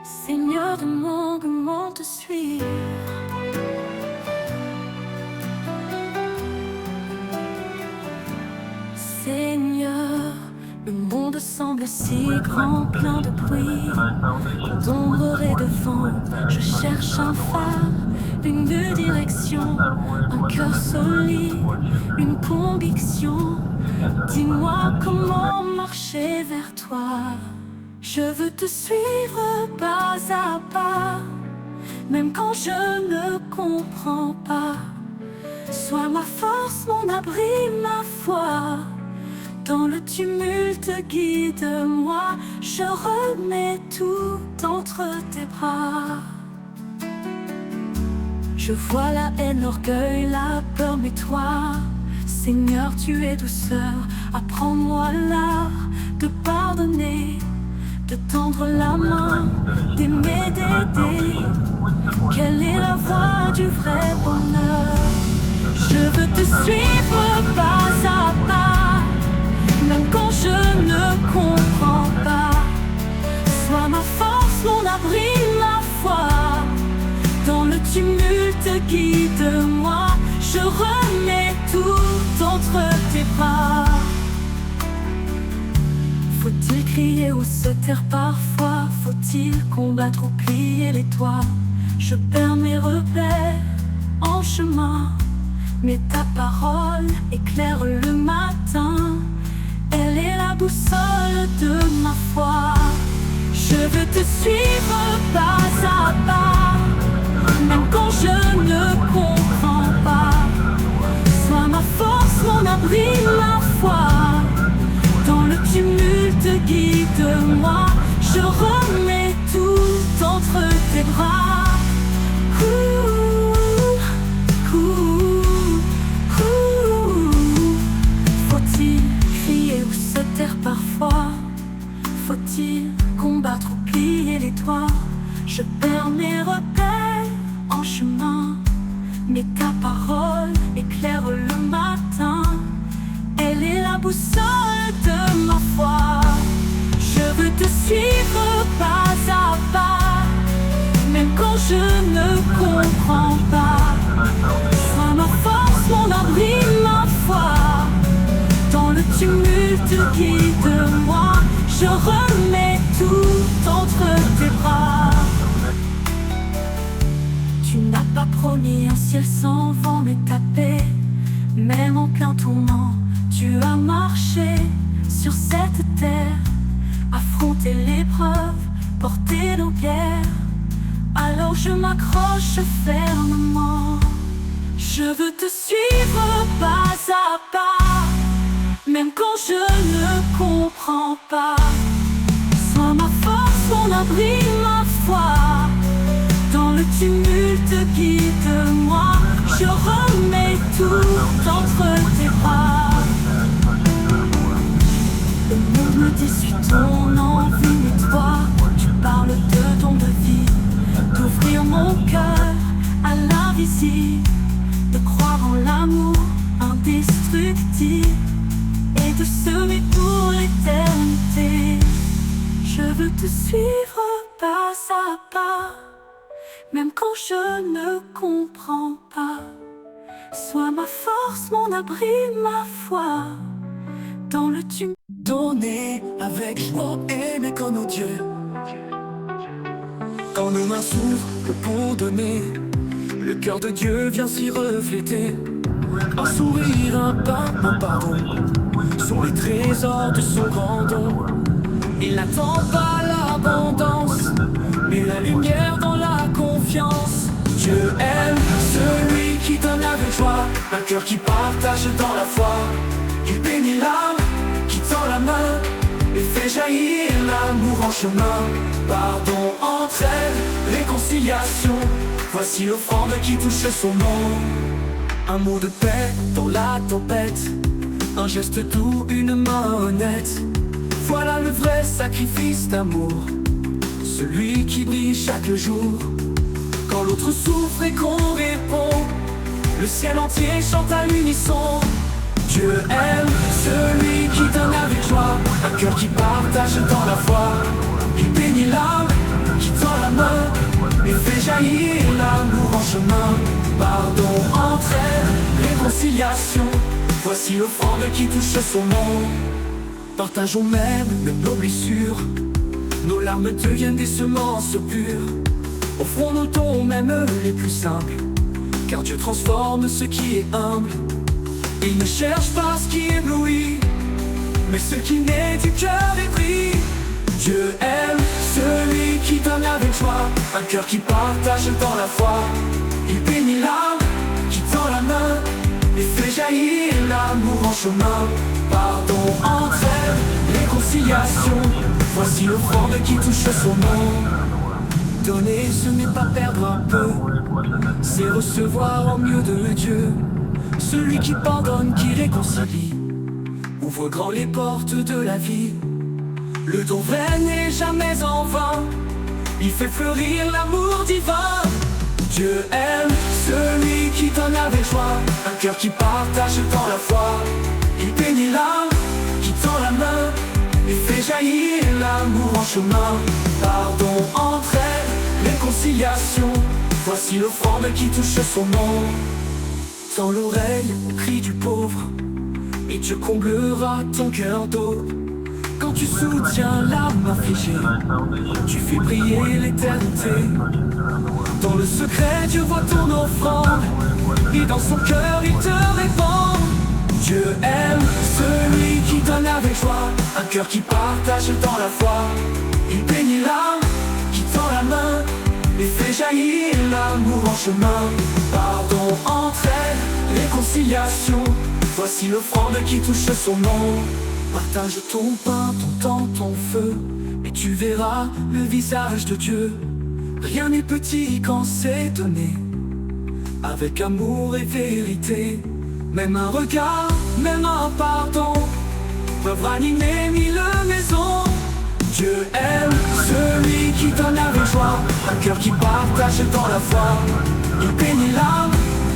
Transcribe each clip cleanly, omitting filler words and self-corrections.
Seigneur, demande comment te suivre. Seigneur, le monde semble si grand, plein de bruit, d'ombre et de vent. Je cherche un phare, une direction, un cœur solide, une conviction. Dis-moi comment marcher vers toi. Je veux te suivre pas à pas, même quand je ne comprends pas. Sois ma force, mon abri, ma foi. Dans le tumulte, guide-moi. Je remets tout entre tes bras. Je vois la haine, l'orgueil, la peur, mais toi, Seigneur, tu es douceur. Apprends-moi l'art de pardonner, de tendre la main, d'aimer, d'aider. Quelle est la voie du vrai bonheur? Je veux te suivre pas à pas, même quand je ne comprends pas. Sois ma force, mon abri, ma foi. Dans le tumulte, guide-moi. Je remets tout entre tes bras. Faut-il crier ou se taire parfois? Faut-il combattre ou plier les toits? Je perds mes repères en chemin, mais ta parole éclaire le matin. Elle est la boussole de ma foi. Je veux te suivre pas à pas, même quand je ne comprends pas. Sois ma force, mon abri, ma foi. Dans le tumulte, guide-moi. Je remets tout entre tes bras. Faut-il crier ou se taire parfois? Faut-il combattre ou plier les toits? Je perds mes repères en chemin, mais ta parole éclaire le matin. Elle est la boussole de ma foi. Je veux te suivre pas à pas, même quand je ne comprends pas. Sois ma force, mon abri, ma foi. Dans le tumulte, guide-moi. Je remets tout entre tes bras. Tu n'as pas promis un ciel sans vent, mais ta paix, même en plein tourment. Tu as marché sur cette terre, affronté l'épreuve, porté nos guerres. Alors je m'accroche fermement. Je veux te suivre pas à pas, même quand je ne comprends pas. Sois ma force, mon abri, ma foi. Dans le tumulte, guide-moi. Je remets tout entre tes bras. Le monde me dit suis ton envie, mais toi, tu parles de don de vie, d'ouvrir mon cœur à l'invisible, de croire en l'amour indestructible et de semer pour l'éternité. Je veux te suivre pas à pas, même quand je ne comprends pas. Sois ma force, mon abri, ma foi. Dans le tumulte, donner avec joie, aimer comme nos dieux. Quand nos mains s'ouvrent, le pont donné, le cœur de Dieu vient s'y refléter. Un sourire, un pas, un pardon sont les trésors de son grand don. Il n'attend pas l'abondance, mais la lumière dans la confiance. Dieu aime celui qui donne avec joie, un cœur qui partage dans la foi. Il bénit l'âme qui tend la main et fait jaillir l'amour en chemin. Pardon, entraide, réconciliation, voici l'offrande qui touche son nom. Un mot de paix dans la tempête, un geste doux, une main honnête. Voilà le vrai sacrifice d'amour, celui qui brille chaque jour. Quand l'autre souffre et qu'on répond, le ciel entier chante à l'unisson. Dieu aime celui qui donne avec joie, un cœur qui partage dans la foi. Il bénit l'âme qui tend jaillir l'amour en chemin. Pardon, entraide, réconciliation. Voici l'offrande qui touche son nom. Partageons même nos blessures. Nos larmes deviennent des semences pures. Offrons nos dons même les plus simples, car Dieu transforme ce qui est humble. Il ne cherche pas ce qui éblouit, mais ce qui naît du cœur épris. Dieu aime celui qui donne avec joie, un cœur qui partage dans la foi. Il bénit l'âme qui tend la main et fait jaillir l'amour en chemin. Pardon, entraide, réconciliation. Voici l'offrande qui touche son nom. Donner, ce n'est pas perdre un peu, c'est recevoir en mieux de Dieu. Celui qui pardonne, qui réconcilie, ouvre grand les portes de la vie. Le don vrai n'est jamais en vain, il fait fleurir l'amour divin. Dieu aime celui qui donne avec joie, un cœur qui partage dans la foi. Il bénit l'âme qui tend la main et fait jaillir l'amour en chemin. Pardon, entraide, réconciliation. Voici l'offrande qui touche son nom. Tends l'oreille au cri du pauvre et Dieu comblera ton cœur d'eau. Quand tu soutiens l'âme affligée, tu fais briller l'éternité. Dans le secret, Dieu voit ton offrande et dans son cœur, il te répand. Dieu aime celui qui donne avec joie, un cœur qui partage dans la foi. Il bénit l'âme qui tend la main et fait jaillir l'amour en chemin. Pardon, entraide, réconciliation. Voici l'offrande qui touche son nom. Partage ton pain, ton temps, ton feu, et tu verras le visage de Dieu. Rien n'est petit quand c'est donné, avec amour et vérité. Même un regard, même un pardon peuvent ranimer mille maisons. Dieu aime celui qui donne avec joie, un cœur qui partage dans la foi. Il bénit l'âme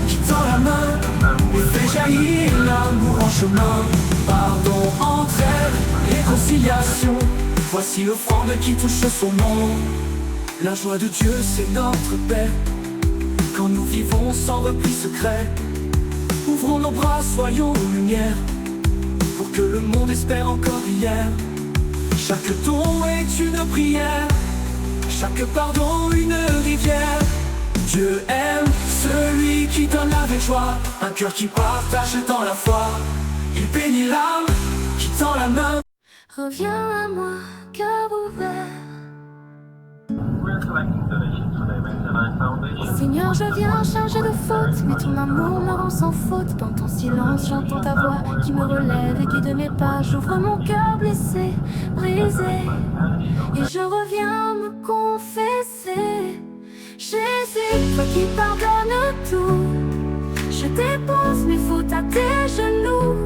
qui tend la main et fait jaillir l'amour en chemin. Pardon, entraide, réconciliation. Voici l'offrande qui touche son nom. La joie de Dieu, c'est notre paix. Quand nous vivons sans repli secret, ouvrons nos bras, soyons lumière, pour que le monde espère encore hier. Chaque don est une prière, chaque pardon une rivière. Dieu aime celui qui donne avec joie, un cœur qui partage dans la foi. Il bénit l'âme qui tend la main. Reviens à moi, cœur ouvert. Seigneur, je viens chargé de fautes, mais ton amour me rend sans faute. Dans ton silence, j'entends ta voix qui me relève et guide mes pas. J'ouvre mon cœur blessé, brisé, et je reviens me confesser. Jésus, toi qui pardonnes tout, je dépose mes fautes à tes genoux.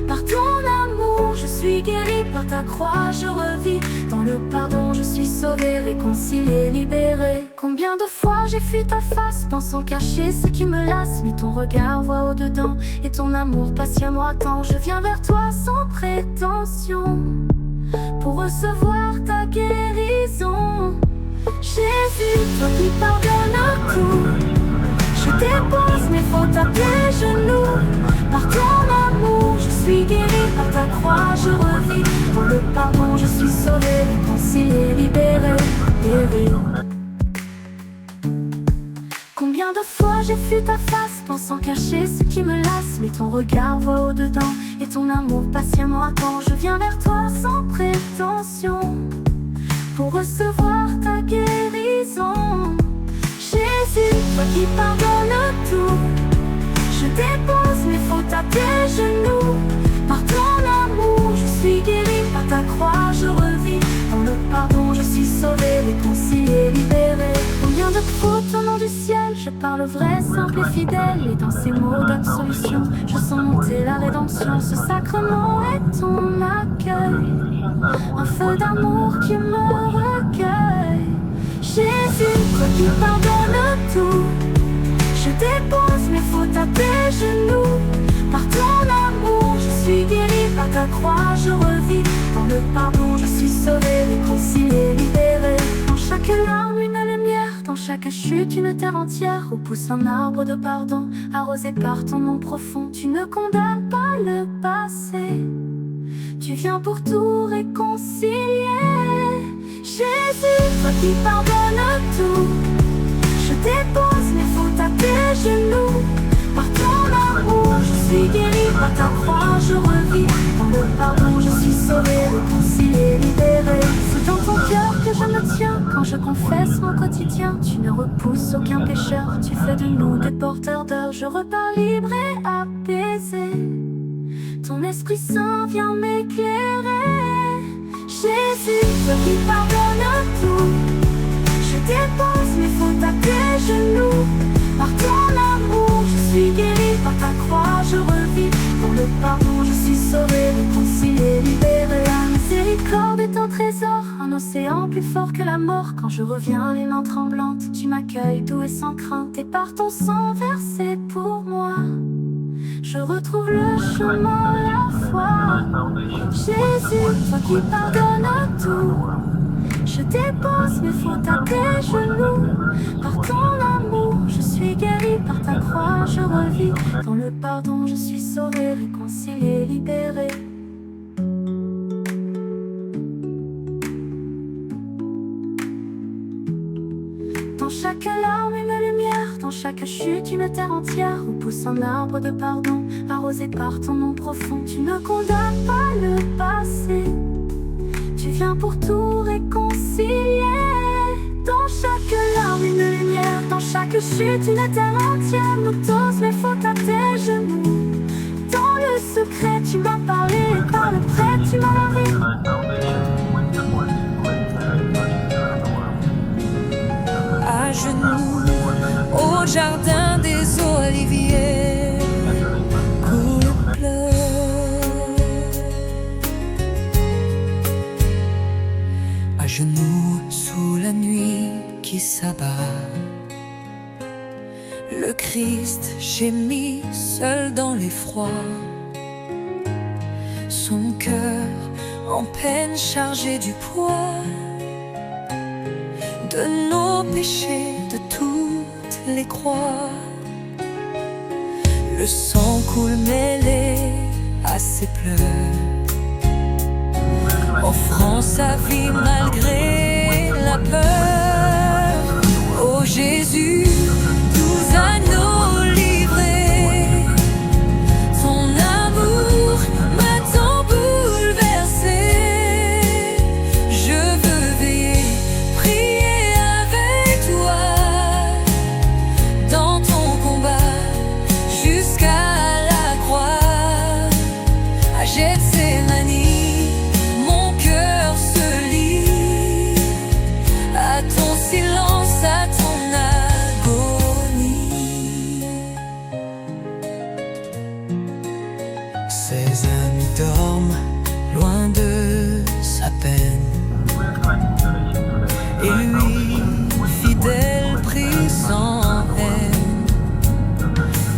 Par ton amour, je suis guéri, par ta croix, je revis. Dans le pardon, je suis sauvé, réconcilié, libéré. Combien de fois j'ai fui ta face, pensant cacher ce qui me lasse. Mais ton regard voit au-dedans, et ton amour patiemment attend. Je viens vers toi sans prétention, pour recevoir ta guérison. Jésus, toi qui pardonnes tout, je dépose mes fautes à tes genoux. Par ton amour, je suis guéri, par ta croix, je revis. Pour le pardon, je suis sauvé, réconcilié, libéré, guéri. Combien de fois j'ai fui ta face, pensant cacher ce qui me lasse. Mais ton regard voit au-dedans, et ton amour patiemment attend. Je viens vers toi sans prétention, pour recevoir ta guérison. Jésus, toi qui pardonnes tout, je dépose mes fautes à tes genoux. Par ton amour, je suis guéri, par ta croix, je revis. Dans le pardon, je suis sauvé, réconcilié, libéré. Combien de fautes au nom du ciel, je parle vrai, simple et fidèle. Et dans ces mots d'absolution, je sens monter la rédemption. Ce sacrement est ton accueil, un feu d'amour qui me recueille. Jésus, toi qui pardonnes tout, je dépose mes fautes à tes genoux. Par ton amour, je suis guéri, par ta croix, je revis. Dans le pardon, je suis sauvé, réconcilié, libéré. Dans chaque larme, une lumière, dans chaque chaque chute, une terre entière où pousse un arbre de pardon. Arrosé par ton nom profond, tu ne condamnes pas le passé. Tu viens pour tout réconcilier. Jésus, toi qui pardonnes tout, je dépose mes fautes à tes genoux. Par ton amour, je suis guéri, par ta croix, je revis. Dans le pardon, je suis sauvé, réconcilié, libéré. C'est dans ton cœur que je me tiens, quand je confesse mon quotidien. Tu ne repousses aucun pécheur, tu fais de nous des porteurs d'heures. Je repars libre et apaisé. Ton Esprit Saint vient m'éclairer. Jésus, toi qui pardonnes tout, je dépose mes fautes à tes genoux. Par ton amour, je suis guéri, par ta croix, je revis. Pour le pardon, je suis sauvé, réconcilié, libéré. La miséricorde est un trésor, un océan plus fort que la mort. Quand je reviens les mains tremblantes, tu m'accueilles doux et sans crainte. Et par ton sang versé pour moi, je retrouve le chemin, la foi. Jésus, toi qui pardonnes tout, je dépose mes fautes à tes genoux. Par ton amour, je suis guéri, par ta croix, je revis. Dans le pardon, je suis sauvé, réconcilié, libéré. Dans chaque larme, une lumière, dans chaque chute, une terre entière où pousse un arbre de pardon. Arrosé par ton nom profond, tu ne condamnes pas le passé. Tu viens pour tout réconcilier. Dans chaque larme, une lumière, dans chaque chute, une terre entière. Nous tous mes fautes à tes genoux. Dans le secret, tu m'as parlé, et par le prêt, tu m'as lavé. À genoux, au jardin des oliviers, coule pleure. À genoux, sous la nuit qui s'abat, le Christ gémit seul dans l'effroi. Son cœur en peine chargé du poids de nos péchés, de toutes les croix. Le sang coule mêlé à ses pleurs, offrant sa vie malgré la peur. Oh Jésus, 12 agneaux livrés, ton amour m'a tant bouleversé. Je veux veiller, prier avec toi dans ton combat jusqu'à la croix. À Gethsémani, mon cœur se lie à ton silence, à ton agonie. Ses amis dorment loin de sa peine, et lui, fidèle, prie sans haine.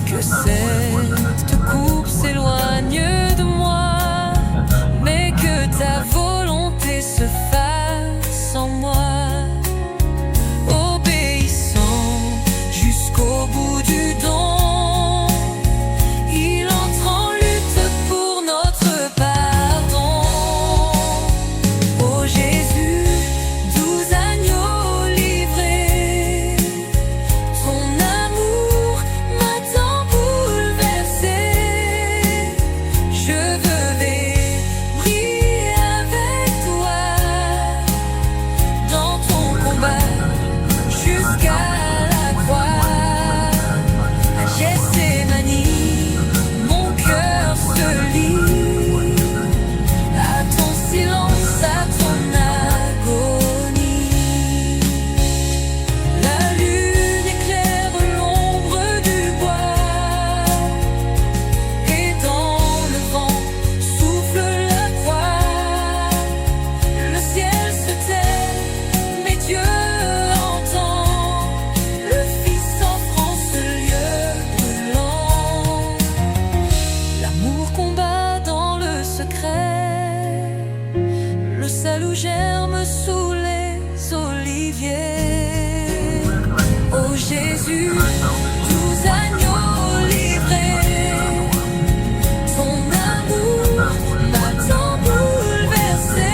Que cette coupe s'éloigne de moi, mais que ta volonté se fasse en moi. Obéissant jusqu'au bout du don, il entre en lutte pour notre pardon. Oh Jésus, 12 agneaux livrés, ton amour m'a tant bouleversé. Je veux briller avec toi dans ton combat jusqu'à la croix. À Gethsémani, mon cœur se lie à ton silence, à ton agonie. La lune éclaire l'ombre du bois, et dans le vent souffle la croix. Le ciel se tait, mais Dieu entend. Le Fils offre en ce lieu brûlant. L'amour combat dans le secret, le salut germe sous les oliviers. Ô Jésus, tous agneaux livrés, ton amour m'a tant bouleversé.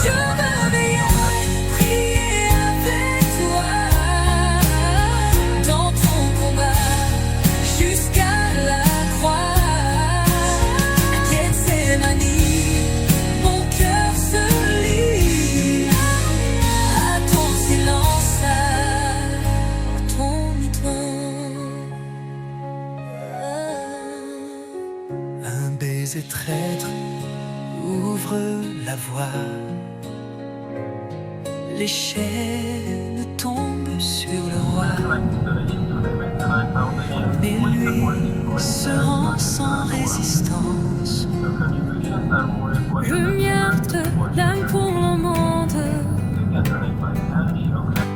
Je me mets à prier avec toi dans ton combat jusqu'à la croix. À Gethsémani, mon cœur se lie à ton silence, à ton hydron. Un baiser traître ouvre la voie. Les chaînes tombent sur le roi, mais lui se rend sans résistance. Lumière de l'âme pour le monde,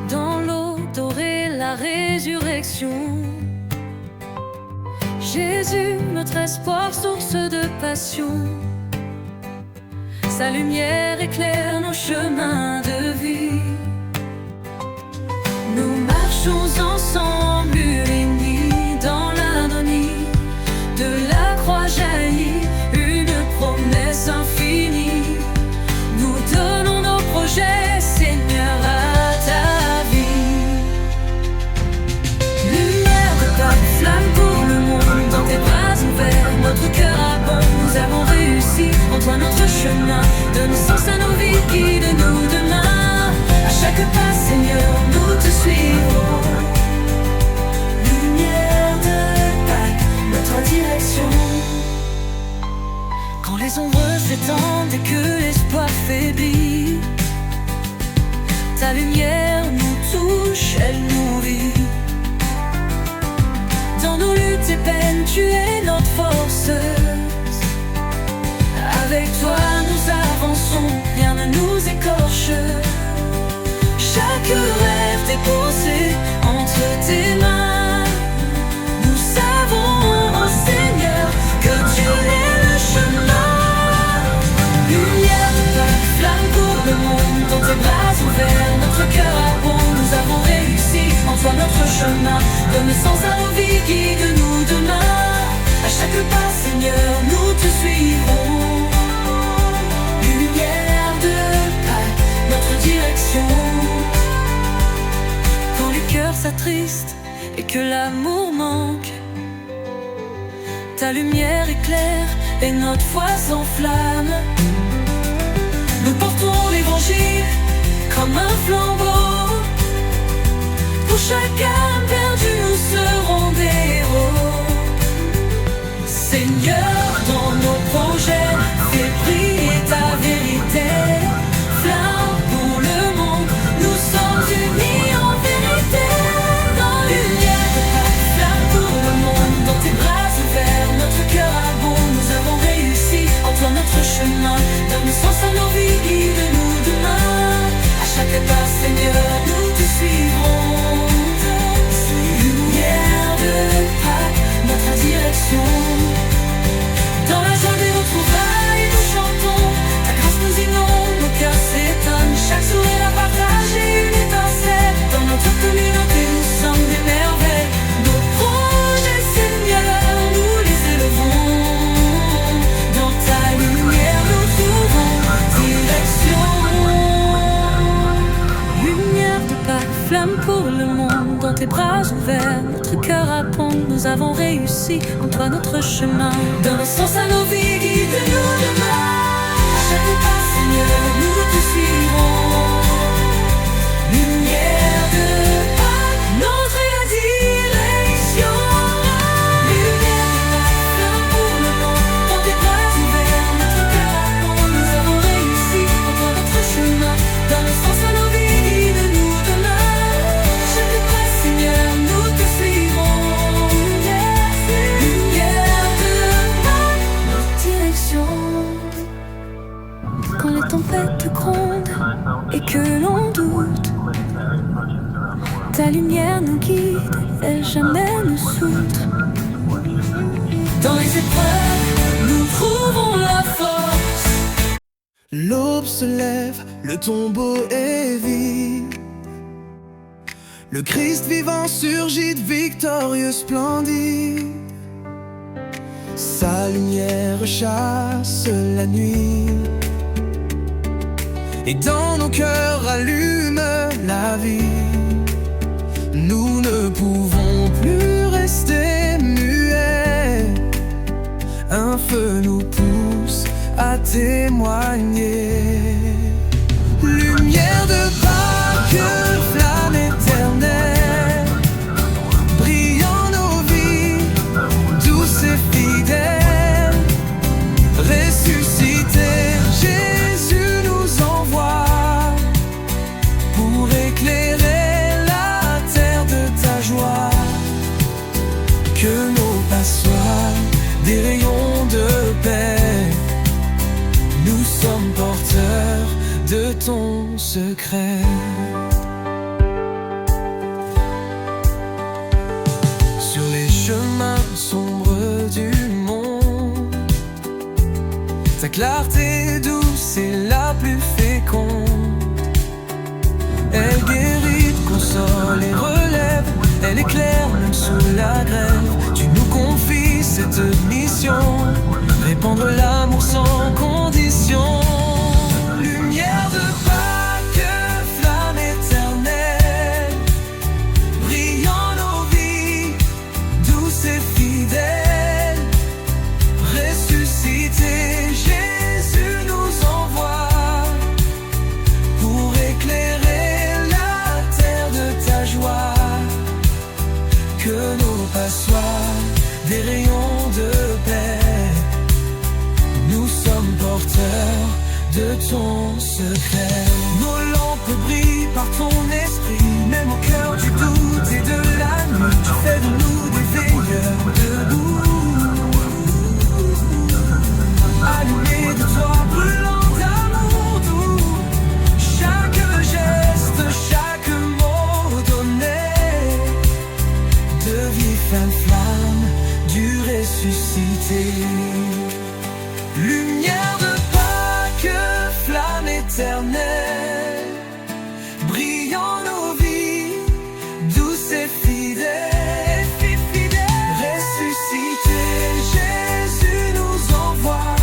dans l'eau dorée la résurrection. Jésus, notre espoir, source de passion. Sa lumière éclaire nos chemins de vie. Nous marchons ensemble unis dans l'agonie. De la croix jaillit une promesse infinie. Nous donnons nos projets, Seigneur, à ta vie. Lumière de Pâques, flamme pour le monde, dans tes bras ouverts, notre cœur abonde. Nous avons réussi en toi notre chemin. Donne sens à nos vies, guide-nous demain. À chaque pas, Seigneur, nous te suivrons. Lumière de Pâques, notre direction. Quand les ombres s'étendent et que l'espoir faiblit, ta lumière nous touche, elle nourrit. Dans nos luttes et peines, tu es notre force. Avec toi nous avançons, rien ne nous écorche. Chaque rêve déposé entre tes mains. Nous savons, oh Seigneur, que tu es le chemin. Lumière de Pâques, flamme pour le monde, dans tes bras ouverts, notre cœur abonde. Nous avons réussi en toi notre chemin. Donne sens à nos vies, guide-nous demain. À chaque pas, Seigneur, nous te suivrons. Lumière de Pâques, notre direction. Quand les cœurs s'attristent et que l'amour manque, ta lumière éclaire et notre foi s'enflamme. Nous portons l'évangile comme un flambeau. Pour chaque âme perdue, nous serons des héros. Seigneur, dans nos projets, fais briller ta vérité. Flamme pour le monde, nous sommes unis en vérité. Dans lumière de Pâques, flamme pour le monde, dans tes bras ouverts, notre cœur abonde. Nous avons réussi en toi notre chemin. Donne sens à nos vies, guide-nous demain. À chaque pas, Seigneur, nous te suivrons. Lumière de Pâques, notre direction. Dans la joie des retrouvailles, nous chantons. Ta grâce nous inonde, nos cœurs s'étonnent. Chaque sourire à partager, une étincelle. Dans notre communauté, nous sommes des merveilles. Nos projets, Seigneur, nous les élevons. Dans ta lumière, nous trouvons direction. Lumière de Pâques, flamme pour le monde, dans tes bras ouverts, notre cœur abonde. Nous avons réussi en toi notre chemin. Donne sens à nos vies, guide-nous demain. À chaque pas, Seigneur, nous te suivrons. Lumière de Pâques, notre direction. Lumière de Pâques, flamme pour le monde, dans tes bras ouverts, notre cœur abonde. Nous avons réussi en toi notre chemin. Donne sens à nos vies, guide-nous demain. À chaque pas, Seigneur, nous te suivrons. Lumière de Pâques, notre direction. Quand les tempêtes grondent et que l'on doute, ta lumière nous guide, elle jamais ne s'outre. Dans les épreuves, nous trouvons la force. L'aube se lève, le tombeau est vide. Le Christ vivant surgit victorieux, splendide. Sa lumière chasse la nuit, et dans nos cœurs allume la vie. Nous ne pouvons plus rester muets, un feu nous pousse à témoigner. Lumière de Pâques, flamme éternelle, brillant nos vies, douce et fidèle. Ressuscité, Jésus nous envoie pour éclairer la terre de ta joie. Que nos pas soient des rayons de paix, nous sommes porteurs de ton secret. Sur les chemins sombres du monde, ta clarté douce est la plus féconde. Elle guérit, console et relève, elle éclaire même sous la grève. Tu nous confies cette mission, répandre l'amour sans condition. Lumière de Pâques, flamme éternelle, brillant nos vies, douce et fidèle. Ressuscité, Jésus nous envoie pour éclairer la terre de ta joie. Que nos pas soient des rayons de paix, nous sommes porteurs de ton secret. Nos lampes brillent par ton esprit, même au cœur du doute et de la nuit. Tu fais de nous des veilleurs debout, allumés de toi, brûlant d'amour doux. Chaque geste, chaque mot donné devient flamme du ressuscité. Lumière de Pâques, flamme éternelle, brillant nos vies, douce et fidèle. Ressuscité, Jésus nous envoie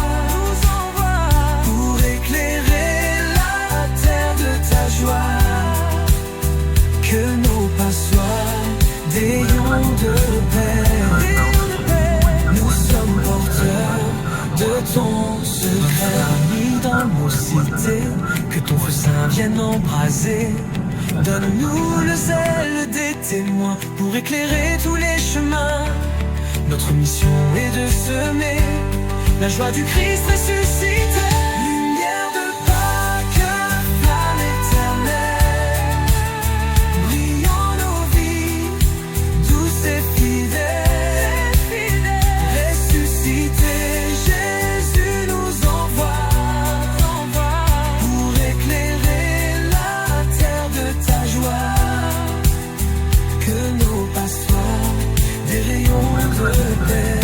pour éclairer la terre de ta joie. Que nos pas soient des rayons de paix, nous sommes porteurs de ton secret. Mis dans nos cités, que ton feu saint vienne embraser. Donne-nous le zèle des témoins pour éclairer tous les chemins. Notre mission est de semer la joie du Christ ressuscité. Lumière de Pâques, flamme éternelle, brillant nos vies, douce et fidèle. Ressuscité, Jésus nous envoie pour éclairer la terre de ta joie. Que nos pas soient des rayons de paix,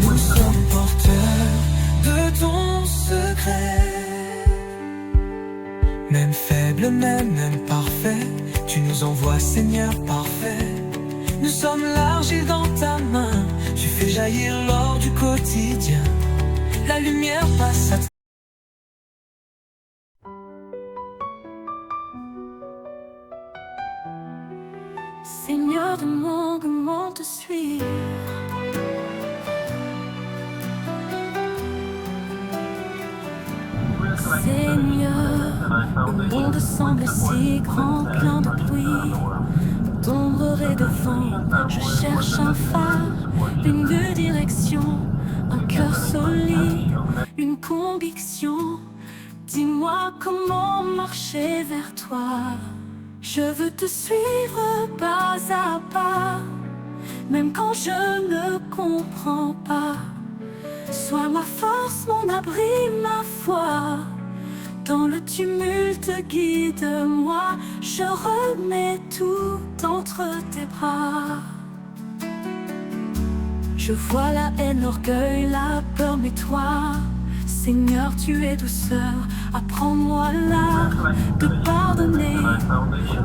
nous sommes porteurs de ton secret. Même faible, même parfait, tu nous envoies, Seigneur parfait. Nous sommes l'argile dans ta main, tu fais jaillir l'or du quotidien. La lumière passe à Seigneur, demande comment te suivre. Seigneur, le monde semble si grand, plein de pluie, d'ombre et de vent. Je cherche un phare, une de direction, un cœur solide, une conviction. Dis-moi comment marcher vers toi. Je veux te suivre pas à pas, même quand je ne comprends pas. Sois ma force, mon abri, ma foi. Dans le tumulte, guide-moi. Je remets tout entre tes bras. Je vois la haine, l'orgueil, la peur, mais toi, Seigneur, tu es douceur, apprends-moi l'art de pardonner,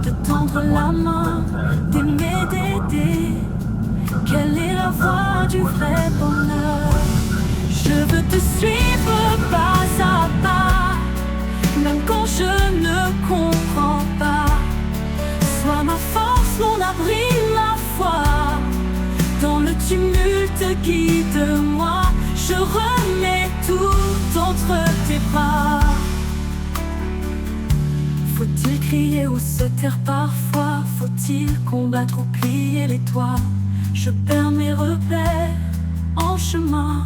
de tendre la main, d'aimer, d'aider. Quelle est la voie du vrai bonheur? Je veux te suivre pas à pas, même quand je ne comprends pas. Sois ma force, mon abri, ma foi. Dans le tumulte, guide-moi. Je remets tout entre tes bras. Faut-il crier ou se taire parfois? Faut-il combattre ou plier les toits? Je perds mes repères en chemin,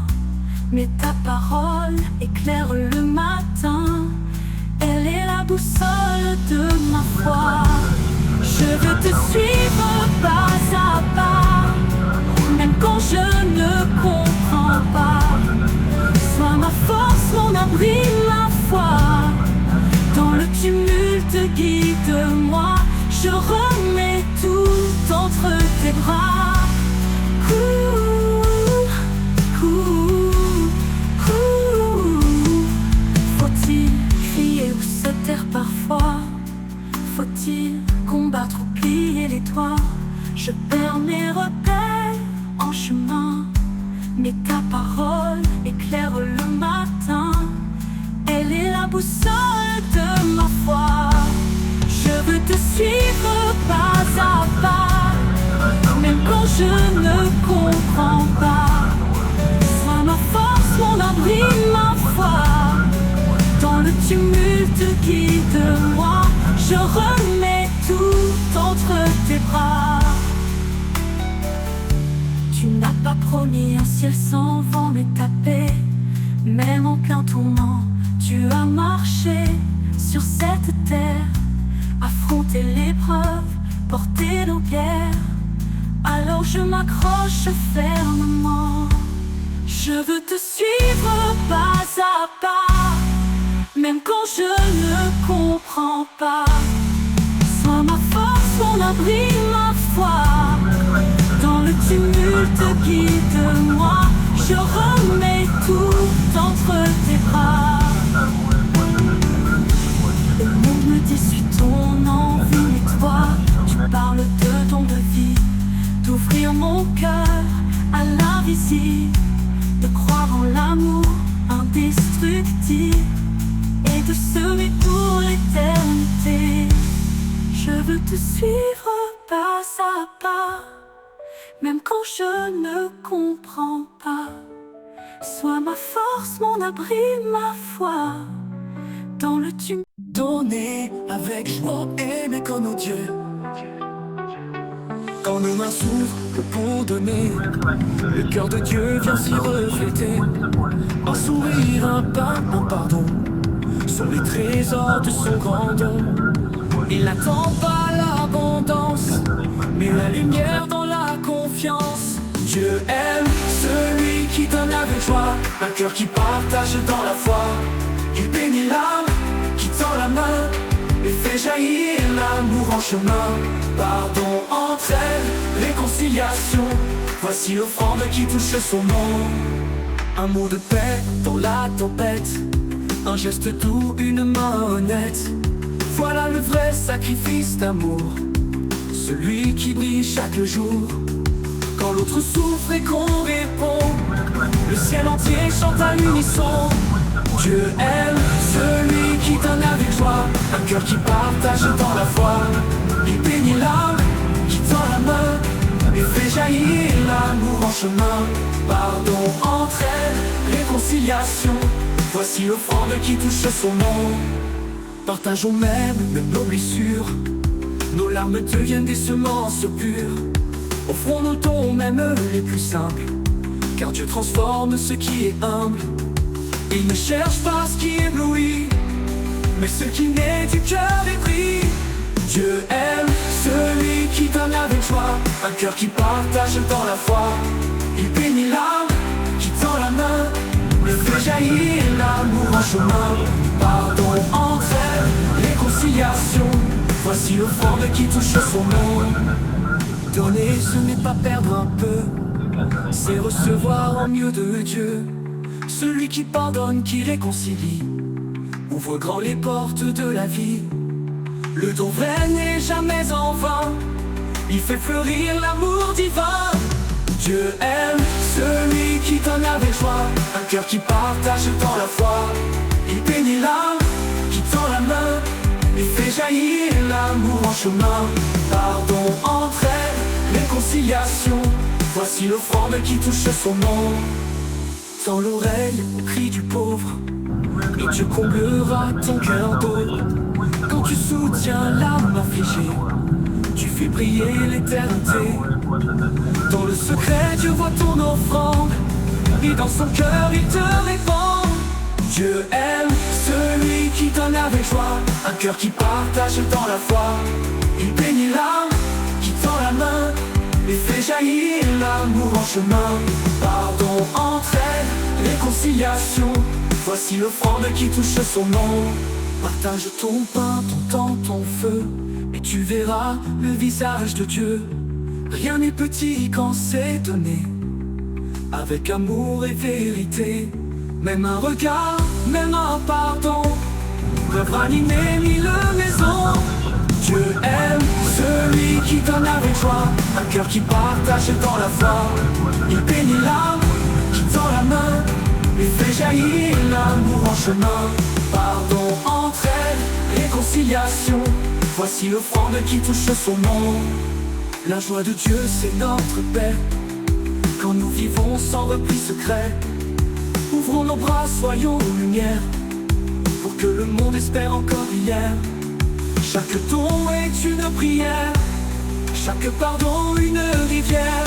mais ta parole éclaire le matin. Elle est la boussole de ma foi. Je veux te suivre pas à pas, même quand je ne comprends pas. Sois ma force, mon abri, ma foi. Dans le tumulte, guide-moi. Je remets tout entre tes bras. Faut-il crier ou se taire parfois? Faut-il combattre ou plier les toits? Je perds mes repères en chemin, mais ta parole éclaire le matin. Elle est la boussole de ma foi. Je veux te suivre pas à pas, même quand je ne comprends pas. Sois ma force, mon abri, ma foi. Dans le tumulte, guide-moi. Je remets tout entre tes bras. Tu n'as pas promis un ciel sans vent, mais ta paix, même en plein tourment, tu as marché sur cette terre, affronté l'épreuve, porté nos guerres. Alors je m'accroche fermement. Je veux te suivre pas à pas, même quand je ne comprends pas. Sois ma force, mon abri, ma foi. Dans le tumulte, guide-moi. Je remets tout entre tes bras. Le monde me dit, suis ton envie, mais toi, tu parles de don de vie, d'ouvrir mon cœur à l'invisible, de croire en l'amour indestructible et de semer pour l'éternité. Je veux te suivre pas à pas, même quand je ne comprends pas. Sois ma force, mon abri, ma foi. Dans le tumulte, donner avec joie, aimer comme nos dieux. Quand nos mains s'ouvrent pour donner, le cœur de Dieu vient s'y refléter. Un sourire, un pas, un pardon sont les trésors de son grand don. Il n'attend pas l'abondance, mais la lumière dans la confiance. Dieu aime celui qui donne avec joie, un cœur qui partage dans la foi. Il bénit l'âme qui tend la main et fait jaillir l'amour en chemin. Pardon, entraide, réconciliation, voici l'offrande qui touche son nom. Un mot de paix dans la tempête, un geste doux, une main honnête. Voilà le vrai sacrifice d'amour, celui qui brille chaque jour. Quand l'autre souffre et qu'on répond, le ciel entier chante à l'unisson. Dieu aime celui qui donne avec joie, un cœur qui partage dans la foi. Il bénit l'âme qui tend la main et fait jaillir l'amour en chemin. Pardon, entraide, réconciliation, voici l'offrande qui touche son nom. Partageons même nos blessures, nos larmes deviennent des semences pures. Offrons nos dons, même les plus simples, car Dieu transforme ce qui est humble. Il ne cherche pas ce qui éblouit, mais ce qui naît du cœur épris. Dieu aime celui qui donne avec joie, un cœur qui partage dans la foi. Il bénit l'âme qui tend la main et fait jaillir l'amour en chemin. Pardon, entraide, réconciliation, voici l'offrande qui touche son nom. Donner, ce n'est pas perdre un peu, c'est recevoir en mieux de Dieu. celui qui pardonne, qui réconcilie, ouvre grand les portes de la vie. Le don vrai n'est jamais en vain, il fait fleurir l'amour divin. Dieu aime celui qui donne avec joie, un cœur qui partage dans la foi. Il bénit l'âme qui tend la main et fait jaillir l'amour en chemin. Pardon, entraide, réconciliation, voici l'offrande qui touche son nom. Tends l'oreille au cri du pauvre et Dieu comblera ton cœur d'eau. Quand tu soutiens l'âme affligée, tu fais briller l'éternité. Dans le secret, Dieu voit ton offrande et dans son cœur, il te répand. Dieu aime celui qui donne avec joie, un cœur qui partage dans la foi. Il bénit l'âme qui tend la main et fait jaillir l'amour en chemin. Pardon, entraide, réconciliation, voici l'offrande qui touche son nom. Partage ton pain, ton temps, ton feu, et tu verras le visage de Dieu. Rien n'est petit quand c'est donné, avec amour et vérité. Même un regard, même un pardon peuvent ranimer mille maisons. Dieu aime celui qui donne avec joie, un cœur qui partage dans la foi. Il bénit l'âme qui tend la main et fait jaillir l'amour en chemin. Pardon, entraide, réconciliation, voici l'offrande qui touche son nom. La joie de Dieu, c'est notre paix, quand nous vivons sans repli secret. Ouvrons nos bras, soyons lumière, pour que le monde espère encore hier. Chaque don est une prière, chaque pardon une rivière.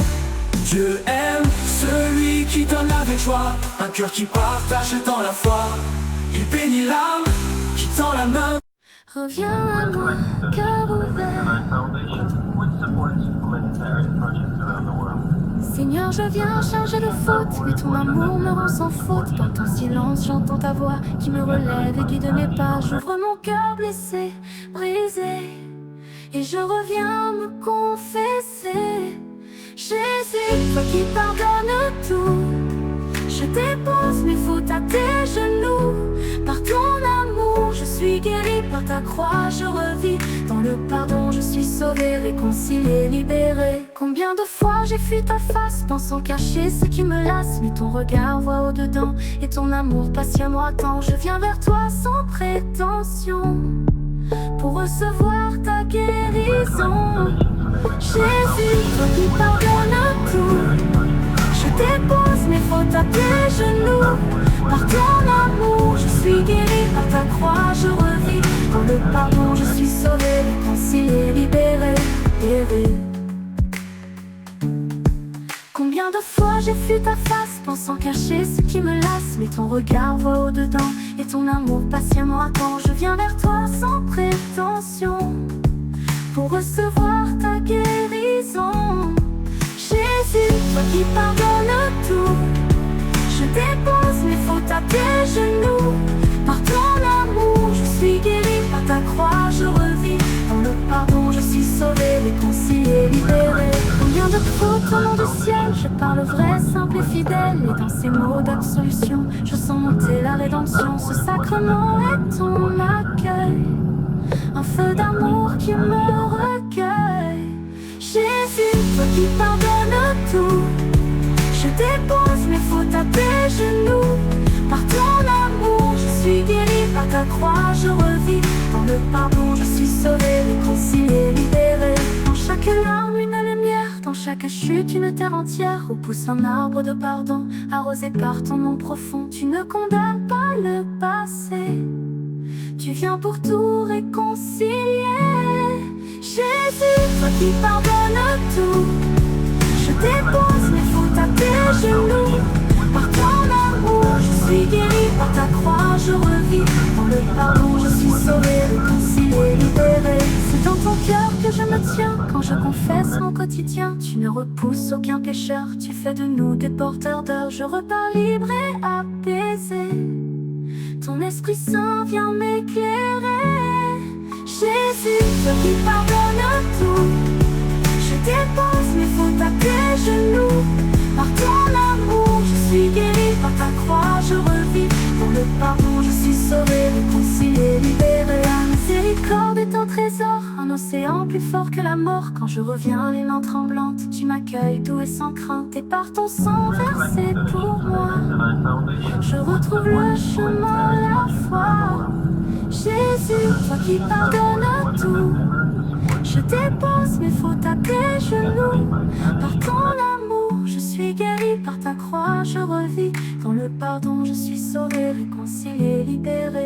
Dieu aime celui qui donne avec joie, un cœur qui partage dans la foi. Il bénit l'âme qui tend la main. Reviens à moi, cœur ouvert. Seigneur, je viens chargé de fautes, mais ton amour me rend sans faute. Dans ton silence, j'entends ta voix qui me relève et guide mes pas. J'ouvre mon cœur blessé, brisé, et je reviens me confesser. Jésus, toi qui pardonnes tout, je dépose mes fautes à tes genoux. Par ton amour, je suis guéri, par ta croix, je revis. Dans le pardon, je suis sauvé, réconcilié, libéré. Combien de fois j'ai fui ta face, pensant cacher ce qui me lasse. Mais ton regard voit au-dedans, et ton amour patiemment attend. Je viens vers toi sans prétention, pour recevoir ta guérison. Jésus, toi qui pardonnes tout, je dépose mes fautes à tes genoux. Par ton amour, je suis guéri, par ta croix, je revis. Dans le pardon, je suis sauvé, réconcilié, libéré, guéri. Combien de fois j'ai fui ta face, pensant cacher ce qui me lasse. Mais ton regard voit au-dedans, et ton amour patiemment attend. Je viens vers toi sans prétention, pour recevoir ta guérison. Jésus, toi qui pardonnes tout, je dépose mes fautes à tes genoux. Par ton amour, je suis guéri, par ta croix, je revis. Dans le pardon, je suis sauvé, réconcilié, libéré. Combien de fautes au nom du ciel, je parle vrai, simple et fidèle. Et dans ces mots d'absolution, je sens monter la rédemption. Ce sacrement est ton accueil, un feu d'amour qui me recueille. Jésus, toi qui pardonnes tout, je dépose mes fautes à tes genoux. Par ton amour, je suis guéri, par ta croix, je revis. Dans le pardon, je suis sauvé, réconcilié, libéré. Dans chaque larme, une lumière, dans chaque chute, une terre entière, où pousse un arbre de pardon, arrosé par ton nom profond. Tu ne condamnes pas le passé, tu viens pour tout réconcilier. Jésus, toi qui pardonnes tout, je dépose mes fautes à tes genoux. Par ton amour, je suis guéri, par ta croix, je revis. Dans le pardon, je suis sauvé, réconcilié, libéré. C'est dans ton cœur que je me tiens, quand je confesse mon quotidien. Tu ne repousses aucun pécheur, tu fais de nous des porteurs d'heures. Je repars libre et apaisé, ton Esprit Saint vient m'éclairer. Jésus, toi qui pardonnes tout, je dépose mes fautes à tes genoux. Par ton amour, je suis guéri par ta croix, je revis. Pour le pardon, je suis sauvé, réconcilié, libéré. La miséricorde est un trésor, un océan plus fort que la mort. Quand je reviens, les mains tremblantes, tu m'accueilles doux et sans crainte. Et par ton sang versé pour moi, je retrouve le chemin, la foi. Jésus, toi qui pardonnes tout, je dépose mes fautes à tes genoux. Par ton amour, je suis guéri, par ta croix, je revis. Dans le pardon, je suis sauvé, réconcilié, libéré.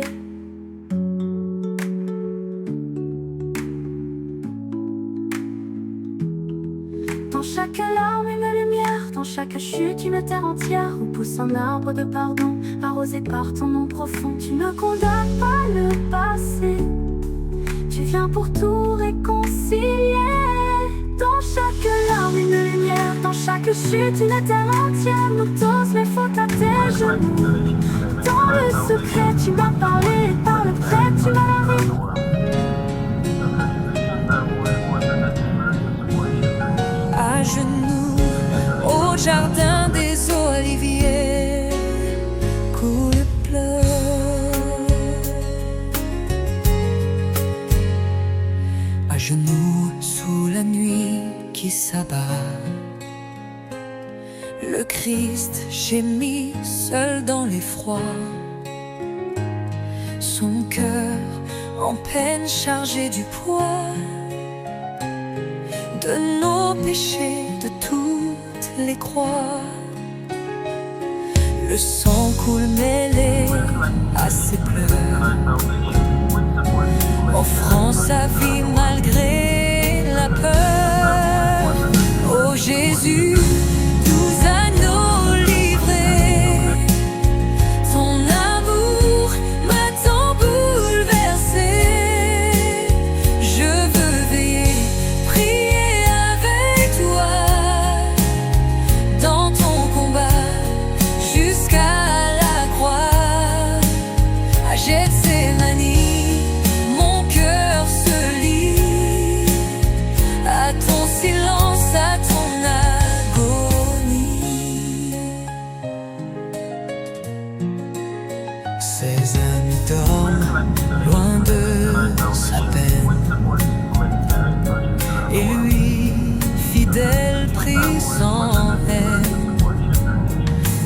Dans chaque larme, une lumière, dans chaque chute, une terre entière où pousse un arbre de pardon, arrosé par ton nom profond. Tu ne condamnes pas le passé, tu viens pour tout réconcilier. Dans chaque larme, une lumière, dans chaque chute, une terre entière. Nous tous mes fautes à tes genoux. Dans le secret, tu m'as parlé, et par le prêtre, tu m'as lavé. À genoux, au jardin des oliviers, coule pleure. À genoux, sous la nuit qui s'abat, le Christ gémit seul dans l'effroi. Son cœur en peine chargé du poids de nos péchés, de toutes les croix. Le sang coule mêlé à ses pleurs, offrant sa vie malgré la peur. Oh Jésus, 12 agneaux livrés, ton amour m'a tant bouleversé. Je veux veiller, prier avec toi dans ton combat jusqu'à la croix. À Gethsémani, mon cœur se lie à ton silence, à ton agonie. Ses amis dorment loin de sa peine, et lui, fidèle, prie sans haine.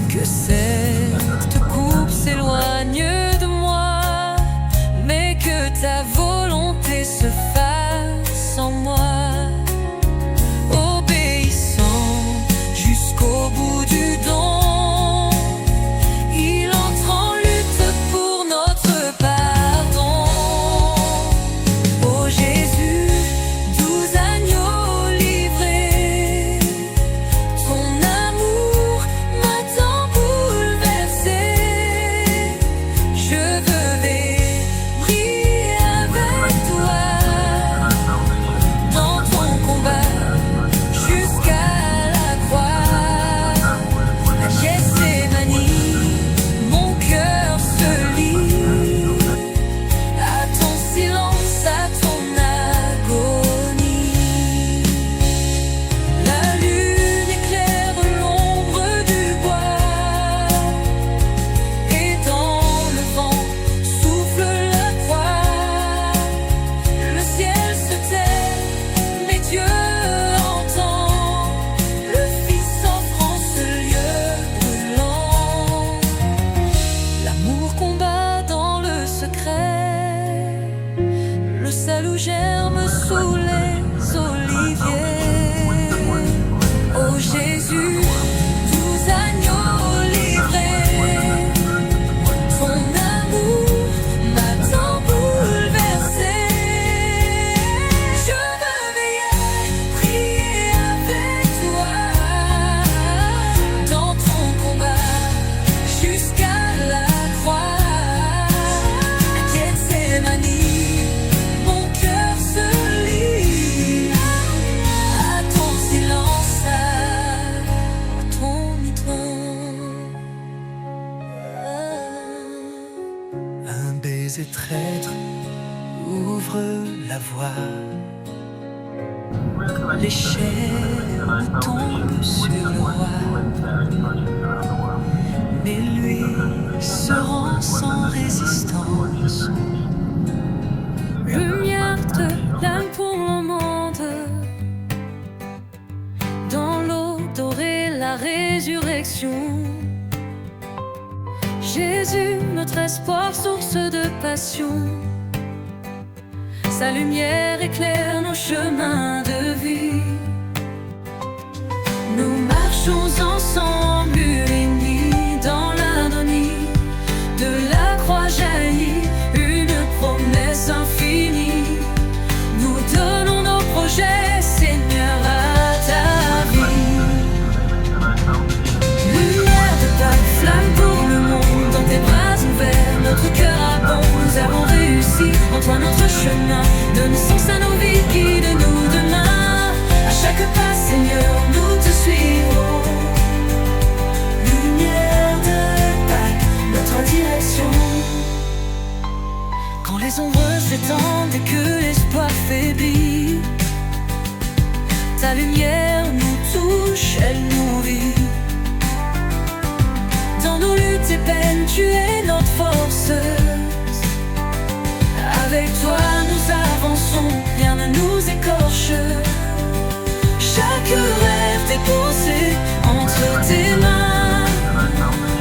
Que cette coupe s'éloigne de moi, mais que ta volonté se fasse en moi. Obéissant jusqu'au bout du don, il entre en lutte pour notre pardon. Oh Jésus, 12 agneaux livrés, ton amour m'a tant bouleversé. Je veux prier avec toi dans ton combat jusqu'à la croix. À Gethsémani, mon cœur se lie à ton silence, à ton agonie. La lune éclaire l'ombre du bois, et dans le vent souffle la croix. Le ciel se tait, mais Dieu entend. Le Fils offre en ce lieu brûlant. L'amour combat dans le secret, le salut germe sous les oliviers. Oh Jésus, 12 agneaux livrés, ton amour m'a tant bouleversé. Je veux veiller, prier avec toi dans ton combat jusqu'à la croix. À Gethsémani, mon cœur se lie à ton silence, à ton hydron. Un baiser traître ouvre la voie, les chaînes tombent sur le roi. mais lui se rend sans résistance. Lumière de l'âme pour le monde, dans l'eau dorée la résurrection. Jésus, notre espoir, source de passion. Sa lumière éclaire nos chemins de vie. Nous marchons ensemble, unis dans l'agonie. De la croix jaillit une promesse infinie. Nous donnons nos projets, Seigneur, à ta vie. Lumière de ta flamme pour le monde, dans tes bras ouverts, notre cœur abonde. Nous avons réussi en toi notre chemin. Donne sens à nos vies, guide-nous demain. À chaque pas, Seigneur, nous te suivrons. Lumière de Pâques, notre direction. Quand les ombres s'étendent et que l'espoir faiblit, ta lumière nous touche, elle nous vit. Dans nos luttes et peines, tu es notre force. Avec toi nous avançons, rien ne nous écorche. Chaque rêve déposé entre tes mains.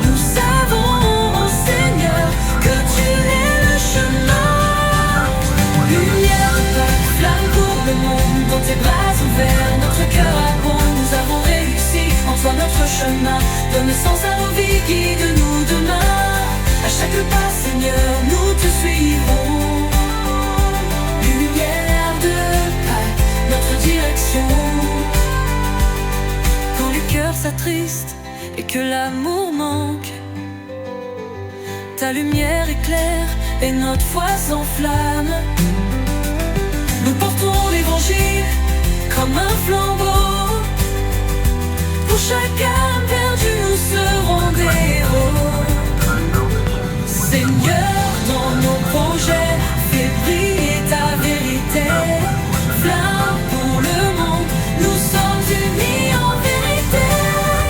Nous savons, oh Seigneur, que tu es le chemin. Lumière de Pâques, flamme pour le monde, dans tes bras ouverts, notre cœur abonde. Nous avons réussi en toi notre chemin. Donne sens à nos vies, guide-nous demain. À chaque pas, Seigneur, nous te suivrons. Lumière de Pâques, notre direction. Quand les cœurs s'attristent et que l'amour manque, ta lumière éclaire et notre foi s'enflamme. Nous portons l'évangile comme un flambeau. Pour chaque âme perdue, nous serons des héros. Seigneur, dans nos projets, fais briller ta vérité. Flamme pour le monde, nous sommes unis en vérité.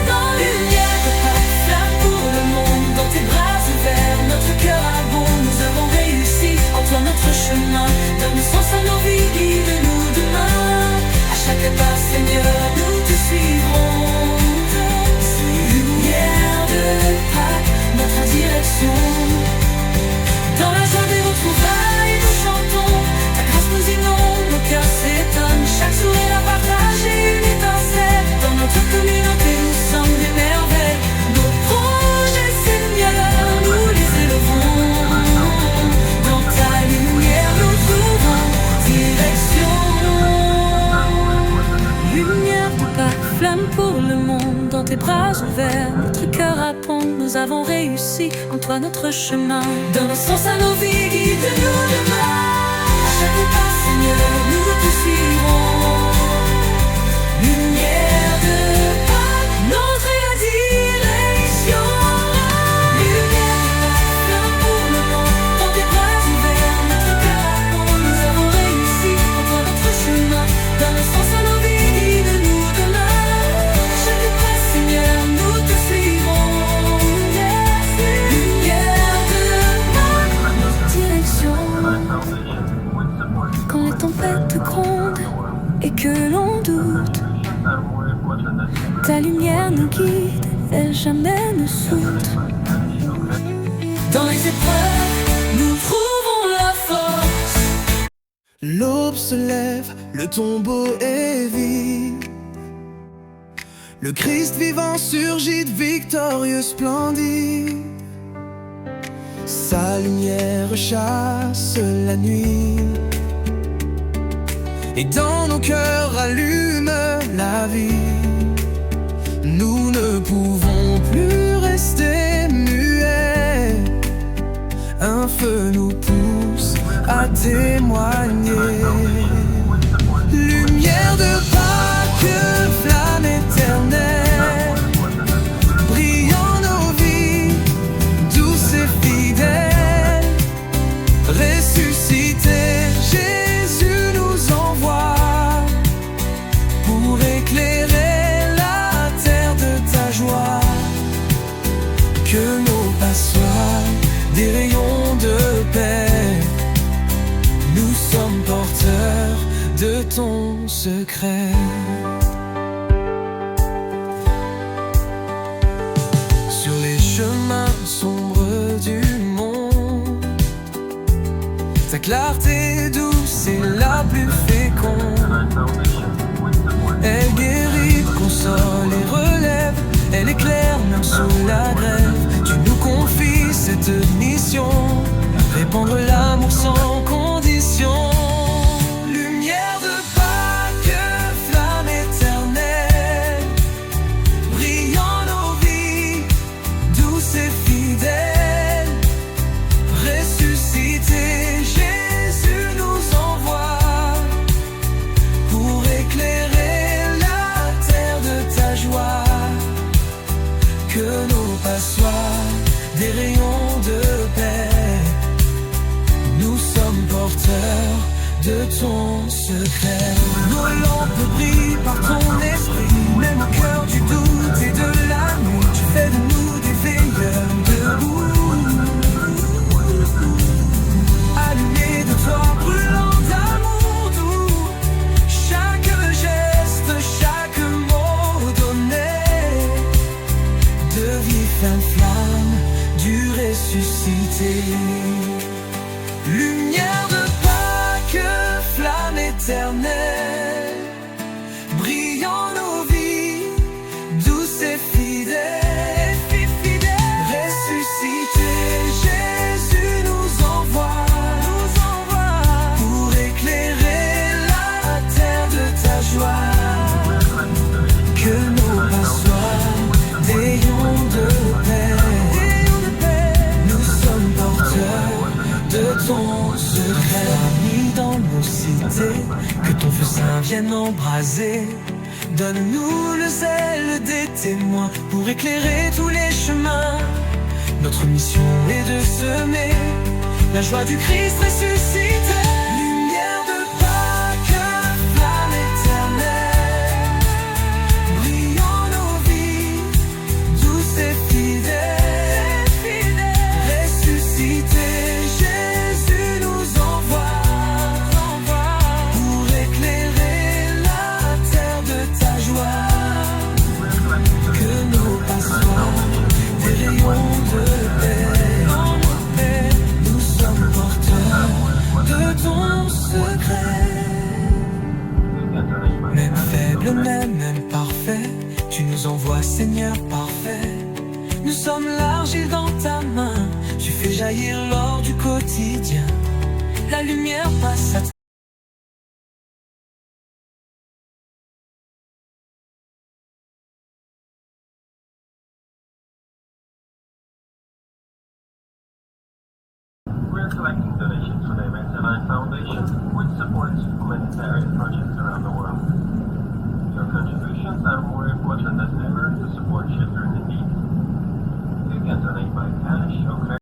Dans lumière de Pâques, flamme pour le monde, dans tes bras ouverts, notre cœur abonde. Nous avons réussi en toi notre chemin. Donne sens à nos vies, guide-nous demain. À chaque pas, Seigneur, nous te suivrons. Lumière de Pâques, notre direction. Dans la joie des retrouvailles, nous chantons. Ta grâce nous inonde, nos cœurs s'étonnent. Chaque sourire à partager une étincelle. Dans notre communauté, nous sommes des merveilles. Nos projets, Seigneur, nous les élevons. Dans ta lumière, nous trouvons direction. Lumière de Pâques, flamme pour le monde, dans tes bras ouverts, notre cœur abonde. Nous avons réussi en toi notre chemin. Donne sens à nos vies, guide-nous demain. À chaque pas, Seigneur, nous te suivrons. Lumière de Pâques, notre direction. Lumière de Pâques, flamme pour le monde, dans tes bras ouverts, notre cœur abonde. Nous avons réussi en toi notre chemin. Donne sens à nos vies, guide-nous demain. À chaque pas, Seigneur, nous te suivrons. Lumière de Pâques, notre direction. Quand les tempêtes grondent et que l'on doute, ta lumière nous guide, elle jamais ne saute. Dans les épreuves, nous trouvons la force. L'aube se lève, le tombeau est vide. Le Christ vivant surgit victorieux, splendide. Sa lumière chasse la nuit, et dans nos cœurs allume la vie. Nous ne pouvons plus rester muets. Un feu nous pousse à témoigner. Lumière de Pâques, flamme éternelle, brillant nos vies, douce et fidèle. Ressuscité, Jésus nous envoie pour éclairer la terre de ta joie. Que ton secret. Sur les chemins sombres du monde, ta clarté douce est la plus féconde. Elle guérit, console et relève, elle éclaire même sous la grève. Tu nous confies cette mission, répandre l'amour sans condition. Lumière de Pâques, flamme éternelle, brillant nos vies, douce et fidèle. Ressuscité, Jésus nous envoie pour éclairer la terre de ta joie. Que nos pas soient des rayons de paix. Nous sommes porteurs de ton secret. Nos lampes brillent par ton esprit, même au cœur du doute et de la nuit. Tu fais de nous des veilleurs debout, allumés de toi, brûlant d'amour doux. Chaque geste, chaque mot donné devient flamme du ressuscité. Lumière de Pâques, flamme éternelle, brillant nos vies, douce et fidèle. Ressuscité, Jésus nous envoie pour éclairer la terre de ta joie. Que nos pas soient des rayons de paix. Nous sommes porteurs de ton secret. Mis dans nos cités, que ton feu saint vienne embraser. Donne-nous le zèle des témoins pour éclairer tous les chemins. Notre mission est de semer la joie du Christ ressuscité. Lumière de Pâques, flamme éternelle, brillant nos vies, douce et fidèle. Ressuscité, Jésus nous envoie pour éclairer la terre de ta joie. Que nos pas soient des rayons de paix. Nous sommes porteurs de ton secret. Même faible, même parfait, tu nous envoies, Seigneur parfait. Nous sommes l'argile dans ta main, tu fais jaillir l'or du quotidien. La lumière passe à We're collecting donations for the MSNI Foundation, which supports humanitarian projects around the world. Your contributions are more important than ever to support children in need. You can donate by cash or credit.